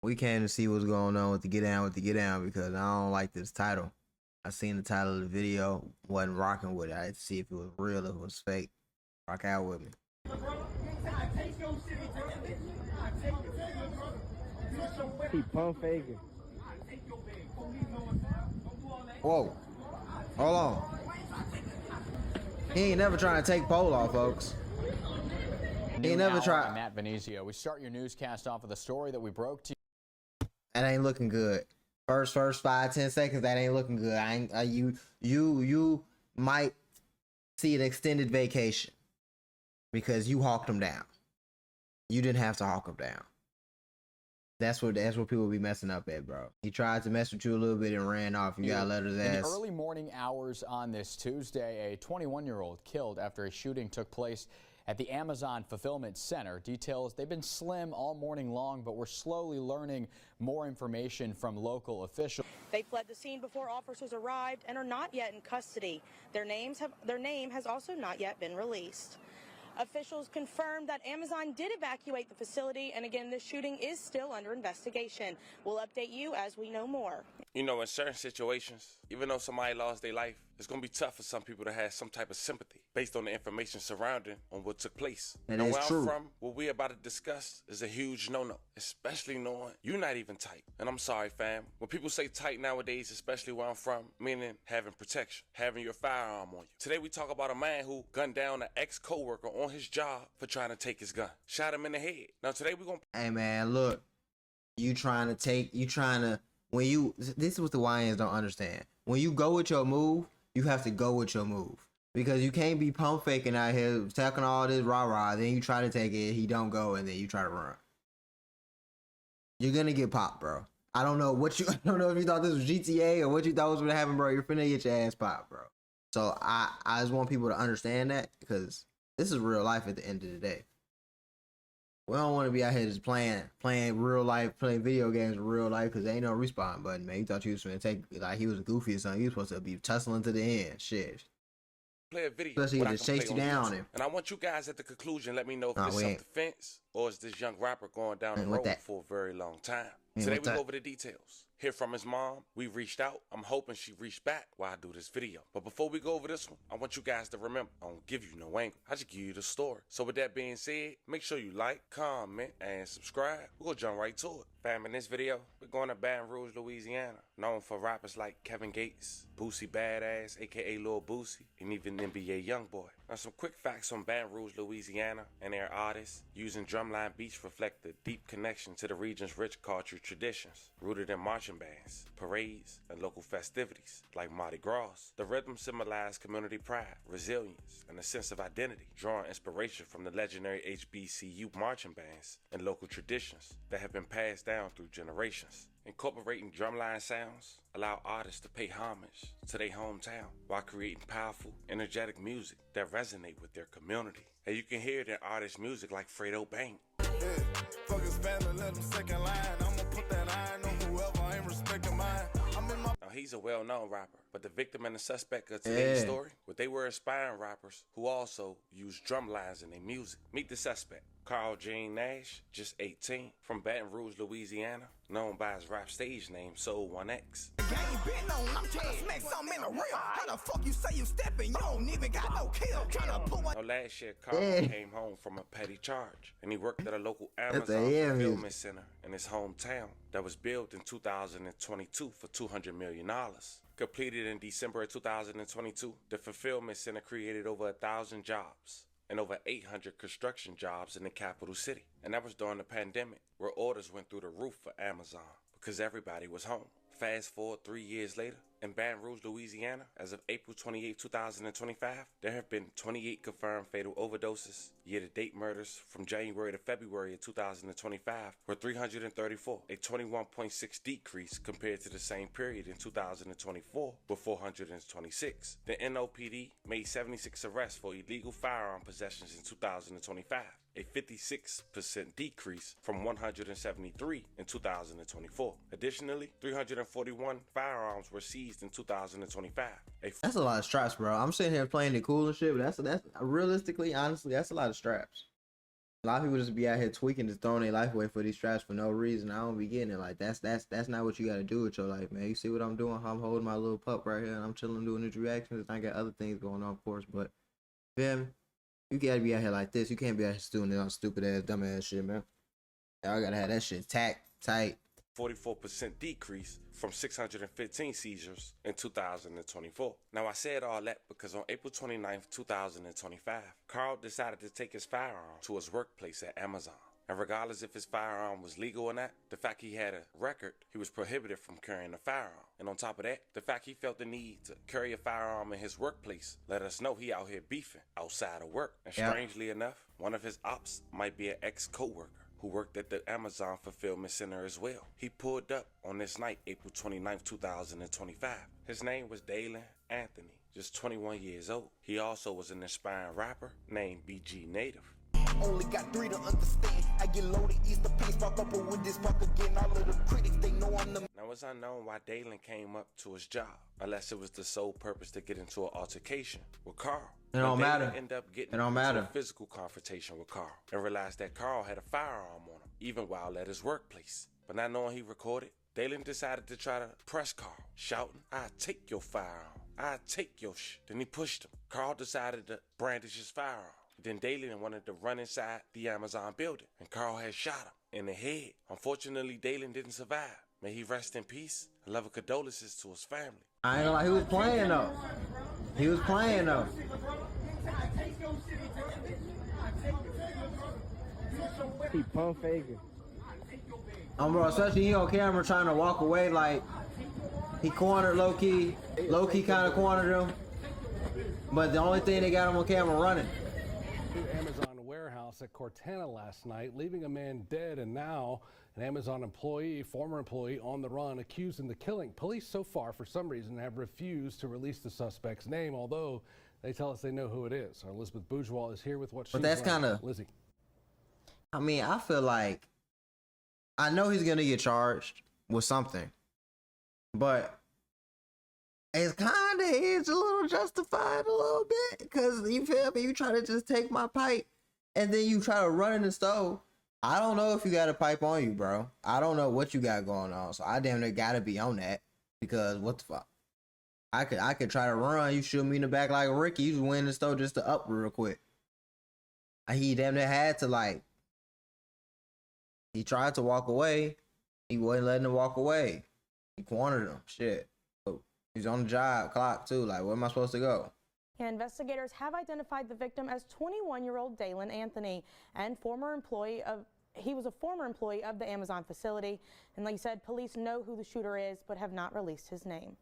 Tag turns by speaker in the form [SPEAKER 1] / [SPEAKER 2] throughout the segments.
[SPEAKER 1] We came to see what's going on with the Get Down because I don't like this title. I seen the title of the video, wasn't rocking with it. I had to see if it was real or if it was fake. Rock out with me.
[SPEAKER 2] He pump faking.
[SPEAKER 1] Whoa. Hold on. He ain't never trying to take pole off, folks. He ain't never tried.
[SPEAKER 3] I'm Matt Venezio. We start your newscast off with a story that we broke to you.
[SPEAKER 1] That ain't looking good. First 5-10 seconds, that ain't looking good. You might see an extended vacation because you hawked him down. You didn't have to hawk him down. That's what people be messing up at, bro. He tried to mess with you a little bit and ran off. You gotta let his ass.
[SPEAKER 3] In the early morning hours on this Tuesday, a 21-year-old killed after a shooting took place at the Amazon Fulfillment Center. Details, they've been slim all morning long, but we're slowly learning more information from local officials.
[SPEAKER 4] They fled the scene before officers arrived and are not yet in custody. Their name has also not yet been released. Officials confirmed that Amazon did evacuate the facility, and again, this shooting is still under investigation. We'll update you as we know more.
[SPEAKER 5] You know, in certain situations, even though somebody lost their life, it's going to be tough for some people to have some type of sympathy based on the information surrounding on what took place.
[SPEAKER 1] And
[SPEAKER 5] where
[SPEAKER 1] true.
[SPEAKER 5] I'm from, what we're about to discuss is a huge no-no, especially knowing you're not even tight. And I'm sorry, fam. When people say tight nowadays, especially where I'm from, meaning having protection, having your firearm on you. Today we talk about a man who gunned down an ex-coworker on his job for trying to take his gun. Shot him in the head. Now today we're going to...
[SPEAKER 1] Hey, man, look. This is what the YNs don't understand. When you go with your move, you have to go with your move. Because you can't be pump faking out here, talking all this rah-rah, then you try to take it, he don't go, and then you try to run. You're gonna get popped, bro. I don't know if you thought this was GTA or what you thought was gonna happen, bro. You're finna get your ass popped, bro. So I just want people to understand that, because this is real life at the end of the day. We don't want to be out here just playing real life, playing video games in real life, because there ain't no respawn button, man. You thought you was going to take, like, he was goofy or something. You was supposed to be tussling to the end. Shit.
[SPEAKER 5] Play a video.
[SPEAKER 1] Especially to chase you down.
[SPEAKER 5] And I want you guys at the conclusion, let me know if it's self-defense or is this young rapper going down the road for a very long time. Today we go over the details. Hear from his mom. We reached out. I'm hoping she reached back while I do this video. But before we go over this one, I want you guys to remember, I don't give you no angle. I just give you the story. So with that being said, make sure you like, comment, and subscribe. We're going to jump right to it. Fam, in this video, we're going to Baton Rouge, Louisiana, known for rappers like Kevin Gates, Boosie Badass, aka Lil Boosie, and even NBA Youngboy. Now some quick facts on Baton Rouge, Louisiana, and their artists using drumline beats reflect the deep connection to the region's rich culture traditions, rooted in marching bands, parades, and local festivities like Mardi Gras. The rhythm symbolized community pride, resilience, and a sense of identity, drawing inspiration from the legendary HBCU marching bands and local traditions that have been passed down through generations. Incorporating drumline sounds allow artists to pay homage to their hometown while creating powerful, energetic music that resonate with their community. And you can hear it in artists' music like Fredo Bang. Now he's a well-known rapper, but the victim and the suspect of today's story, they were aspiring rappers who also use drum lines in their music. Meet the suspect. Carl Gene Nash, just 18, from Baton Rouge, Louisiana, known by his rap stage name Soul 1X. Last year, Carl came home from a petty charge, and he worked at a local Amazon fulfillment center in his hometown that was built in 2022 for $200 million. Completed in December of 2022, the fulfillment center created over 1,000 jobs and over 800 construction jobs in the capital city. And that was during the pandemic, where orders went through the roof for Amazon because everybody was home. Fast forward 3 years later, in Baton Rouge, Louisiana, as of April 28, 2025, there have been 28 confirmed fatal overdoses. Year-to-date murders from January to February of 2025 were 334, a 21.6 decrease compared to the same period in 2024 with 426. The NOPD made 76 arrests for illegal firearm possessions in 2025, a 56% decrease from 173 in 2024. Additionally, 341 firearms were seized in 2025.
[SPEAKER 1] That's a lot of straps, bro. I'm sitting here playing it cool and shit, but that's realistically, honestly, that's a lot of straps. A lot of people just be out here tweaking, just throwing their life away for these straps for no reason. I don't be getting it. Like that's not what you gotta do with your life, man. You see what I'm doing? I'm holding my little pup right here, and I'm chilling doing these reactions. I got other things going on, of course, but fam, you gotta be out here like this. You can't be out here doing this stupid ass, dumb ass shit, man. Y'all gotta have that shit tight.
[SPEAKER 5] 44% decrease from 615 seizures in 2024. Now, I said all that because on April 29th, 2025, Carl decided to take his firearm to his workplace at Amazon. And regardless if his firearm was legal or not, the fact he had a record, he was prohibited from carrying a firearm. And on top of that, the fact he felt the need to carry a firearm in his workplace let us know he out here beefing outside of work. And strangely enough, one of his ops might be an ex-coworker who worked at the Amazon Fulfillment Center as well. He pulled up on this night, April 29th, 2025. His name was Dalen Anthony, just 21 years old. He also was an aspiring rapper named BG Native.
[SPEAKER 6] Only got 3 to understand. I get loaded, ease the pace, pop up with this fuck again. All of the critics, they know I'm the.
[SPEAKER 5] Now, it's unknown why Dalen came up to his job, unless it was the sole purpose to get into an altercation with Carl.
[SPEAKER 1] It don't matter.
[SPEAKER 5] End up getting
[SPEAKER 1] it don't matter.
[SPEAKER 5] Into a physical confrontation with Carl and realized that Carl had a firearm on him, even while at his workplace. But not knowing he recorded, Dalen decided to try to press Carl, shouting, "I'll take your firearm. I'll take your shit." Then he pushed him. Carl decided to brandish his firearm. Then Dalen wanted to run inside the Amazon building, and Carl had shot him in the head. Unfortunately, Dalen didn't survive. May he rest in peace. I love condolences to his family.
[SPEAKER 1] I ain't gonna lie, he was playing though.
[SPEAKER 2] He pump faking.
[SPEAKER 1] Bro, especially he on camera trying to walk away, like he cornered low key kind of cornered him. But the only thing they got him on camera running.
[SPEAKER 7] Amazon warehouse at Cortana last night, leaving a man dead, and now an Amazon employee, former employee, on the run, accused in the killing. Police so far, for some reason, have refused to release the suspect's name, although they tell us they know who it is. Our Elizabeth Bourgeois is here with what she's
[SPEAKER 1] But that's kind of
[SPEAKER 7] Lizzie.
[SPEAKER 1] I mean, I feel like I know he's gonna get charged with something, but it's a little justified a little bit, because you feel me? You try to just take my pipe and then you try to run in the stove. I don't know if you got a pipe on you, bro. I don't know what you got going on, so I damn near gotta be on that, because what the fuck? I could try to run. You shoot me in the back like Ricky. You just went in the stove just to up real quick. He damn near had to, like, he tried to walk away. He wasn't letting him walk away. He cornered him. Shit. He's on the job clock too. Like, where am I supposed to go?
[SPEAKER 4] Investigators have identified the victim as 21-year-old Dalen Anthony, and he was a former employee of the Amazon facility. And like you said, police know who the shooter is, but have not released his name.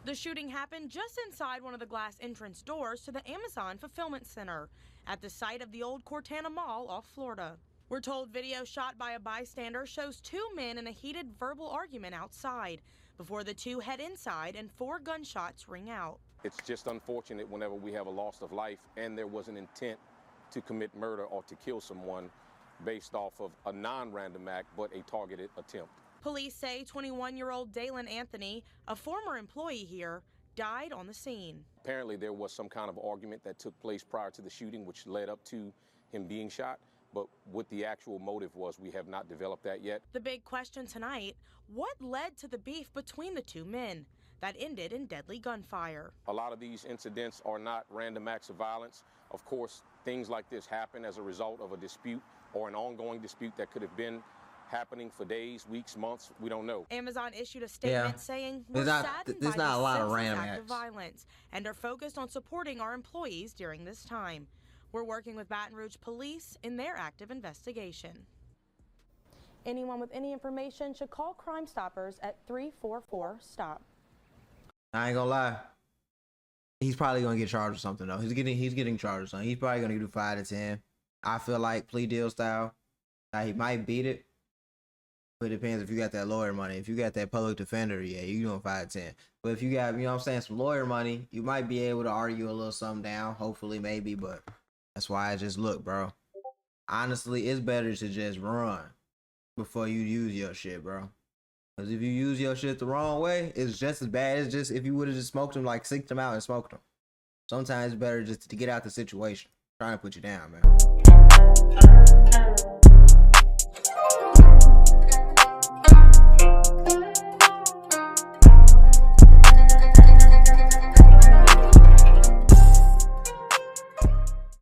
[SPEAKER 4] The shooting happened just inside one of the glass entrance doors to the Amazon Fulfillment Center at the site of the old Cortana Mall off Florida. We're told video shot by a bystander shows 2 men in a heated verbal argument outside before the two head inside and 4 gunshots ring out.
[SPEAKER 8] It's just unfortunate whenever we have a loss of life and there was an intent to commit murder or to kill someone based off of a non-random act but a targeted attempt.
[SPEAKER 4] Police say 21-year-old Dalen Anthony, a former employee here, died on the scene.
[SPEAKER 8] Apparently there was some kind of argument that took place prior to the shooting which led up to him being shot. But what the actual motive was, we have not developed that yet.
[SPEAKER 4] The big question tonight, what led to the beef between the 2 men that ended in deadly gunfire?
[SPEAKER 8] A lot of these incidents are not random acts of violence. Of course, things like this happen as a result of a dispute or an ongoing dispute that could have been happening for days, weeks, months. We don't know.
[SPEAKER 4] Amazon issued a statement saying, "We're saddened
[SPEAKER 1] there's
[SPEAKER 4] by
[SPEAKER 1] not a lot of
[SPEAKER 4] this
[SPEAKER 1] random
[SPEAKER 4] act
[SPEAKER 1] acts
[SPEAKER 4] of violence and are focused on supporting our employees during this time. We're working with Baton Rouge Police in their active investigation." Anyone with any information should call Crime Stoppers at 344-STOP.
[SPEAKER 1] I ain't gonna lie. He's probably gonna get charged with something though. He's getting charged with something. He's probably gonna do 5 to 10. I feel like plea deal style. He might beat it, but it depends if you got that lawyer money. If you got that public defender, yeah, you doing 5 to 10. But if you got, you know what I'm saying, some lawyer money, you might be able to argue a little something down. Hopefully, maybe, but that's why I just look, bro. Honestly, it's better to just run before you use your shit, bro. Because if you use your shit the wrong way, it's just as bad as just if you would have just smoked them, like sicked them out and smoked them. Sometimes it's better just to get out the situation. Trying to put you down, man.